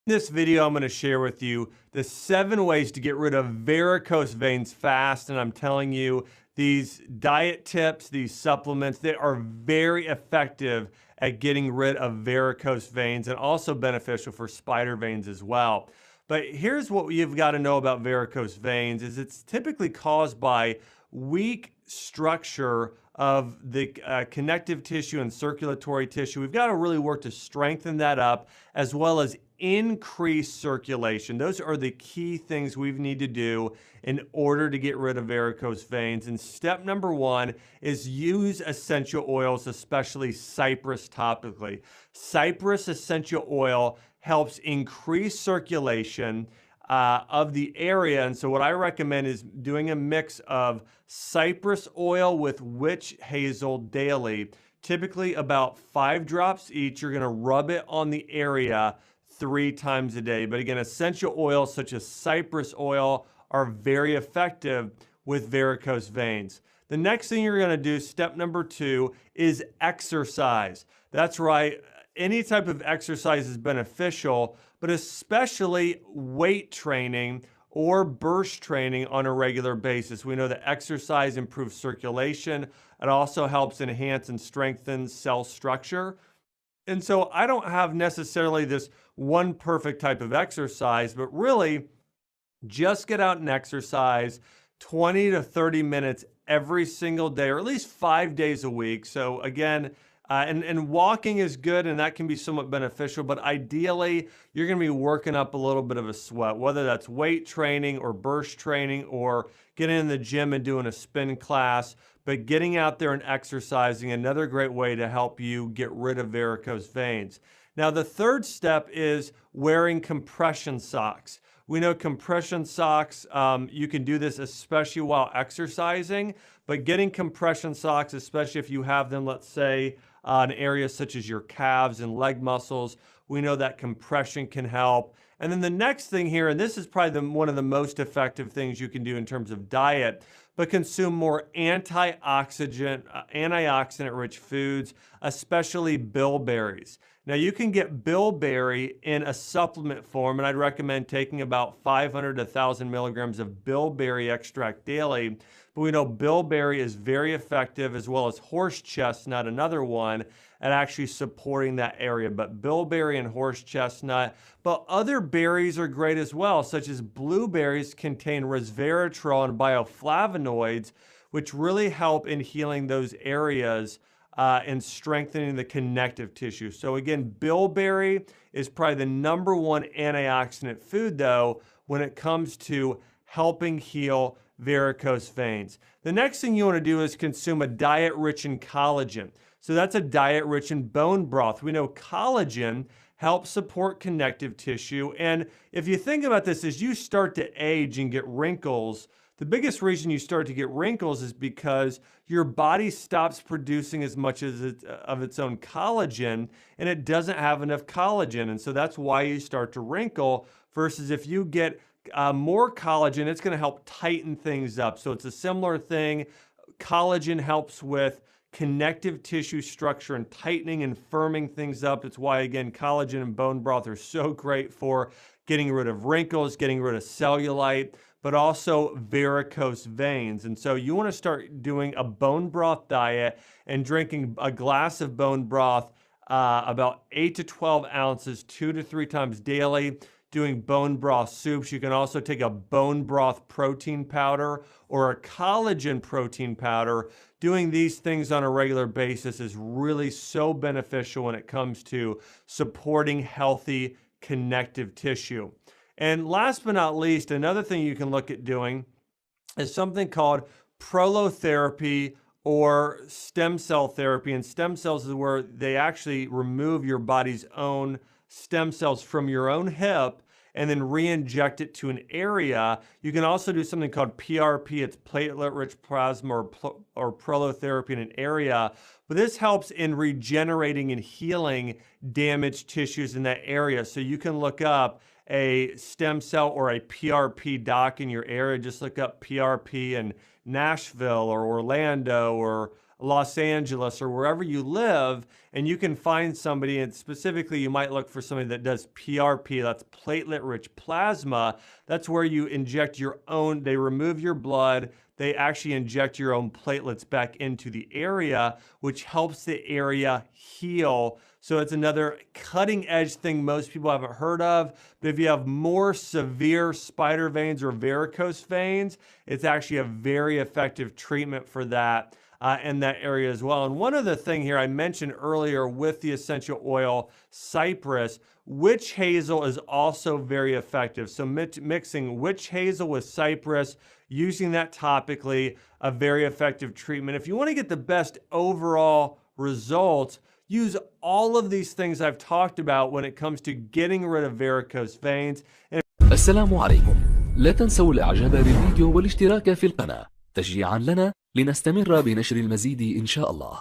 In this video, I'm going to share with you the 7 ways to get rid of varicose veins fast. And I'm telling you, these diet tips, these supplements, they are very effective at getting rid of varicose veins and also beneficial for spider veins as well. But here's what you've got to know about varicose veins is it's typically caused by weak structure of the connective tissue and circulatory tissue. We've got to really work to strengthen that up as well as increase circulation. Those are the key things we need to do in order to get rid of varicose veins. And step number 1 is use essential oils, especially cypress topically. Cypress essential oil helps increase circulation of the area. And so what I recommend is doing a mix of cypress oil with witch hazel daily, typically about 5 drops each. You're going to rub it on the area 3 times a day. But again, essential oils such as cypress oil are very effective with varicose veins. The next thing you're going to do, step number 2, is exercise. That's right. Any type of exercise is beneficial, but especially weight training or burst training on a regular basis. We know that exercise improves circulation. It also helps enhance and strengthen cell structure. And so I don't have necessarily this one perfect type of exercise, but really just get out and exercise 20 to 30 minutes every single day, or at least 5 days a week. So again, and walking is good, and that can be somewhat beneficial, but ideally, you're going to be working up a little bit of a sweat, whether that's weight training or burst training or getting in the gym and doing a spin class. But getting out there and exercising, another great way to help you get rid of varicose veins. Now, the third step is wearing compression socks. We know compression socks, you can do this especially while exercising, but getting compression socks, especially if you have them, let's say, in areas such as your calves and leg muscles, we know that compression can help. And then the next thing here, and this is probably one of the most effective things you can do in terms of diet, but consume more antioxidant-rich foods, especially bilberries. Now, you can get bilberry in a supplement form, and I'd recommend taking about 500 to 1,000 milligrams of bilberry extract daily. But we know bilberry is very effective, as well as horse chestnut, another one, at actually supporting that area. But bilberry and horse chestnut, but other berries are great as well, such as blueberries contain resveratrol and bioflavonoids, which really help in healing those areas and strengthening the connective tissue. So again, bilberry is probably the #1 antioxidant food, though, when it comes to helping heal varicose veins. The next thing you want to do is consume a diet rich in collagen. So that's a diet rich in bone broth. We know collagen helps support connective tissue. And if you think about this, as you start to age and get wrinkles, the biggest reason you start to get wrinkles is because your body stops producing as much of its own collagen, and it doesn't have enough collagen. And so that's why you start to wrinkle, versus if you get more collagen, it's going to help tighten things up. So it's a similar thing. Collagen helps with connective tissue structure and tightening and firming things up. It's why, again, collagen and bone broth are so great for getting rid of wrinkles, getting rid of cellulite, but also varicose veins. And so you want to start doing a bone broth diet and drinking a glass of bone broth about 8 to 12 ounces, 2 to 3 times daily, doing bone broth soups. You can also take a bone broth protein powder or a collagen protein powder. Doing these things on a regular basis is really so beneficial when it comes to supporting healthy connective tissue. And last but not least, another thing you can look at doing is something called prolotherapy or stem cell therapy. And stem cells is where they actually remove your body's own stem cells from your own hip and then re-inject it to an area. You can also do something called PRP. It's platelet-rich plasma or prolotherapy in an area. But this helps in regenerating and healing damaged tissues in that area. So you can look up a stem cell or a PRP doc in your area. Just look up PRP in Nashville or Orlando or Los Angeles or wherever you live, and you can find somebody, and specifically you might look for somebody that does PRP, that's platelet-rich plasma. That's where you inject your own, they remove your blood, they actually inject your own platelets back into the area, which helps the area heal. So it's another cutting edge thing most people haven't heard of. But if you have more severe spider veins or varicose veins, it's actually a very effective treatment for that in that area as well. And one other thing here I mentioned earlier with the essential oil cypress, witch hazel is also very effective. So mixing witch hazel with cypress, using that topically, a very effective treatment. If you want to get the best overall results, use all of these things I've talked about when it comes to getting rid of varicose veins. السلام عليكم. لا تنسوا الإعجاب بالفيديو والاشتراك في القناة تشجيعا لنا لنستمر بنشر المزيد إن شاء الله.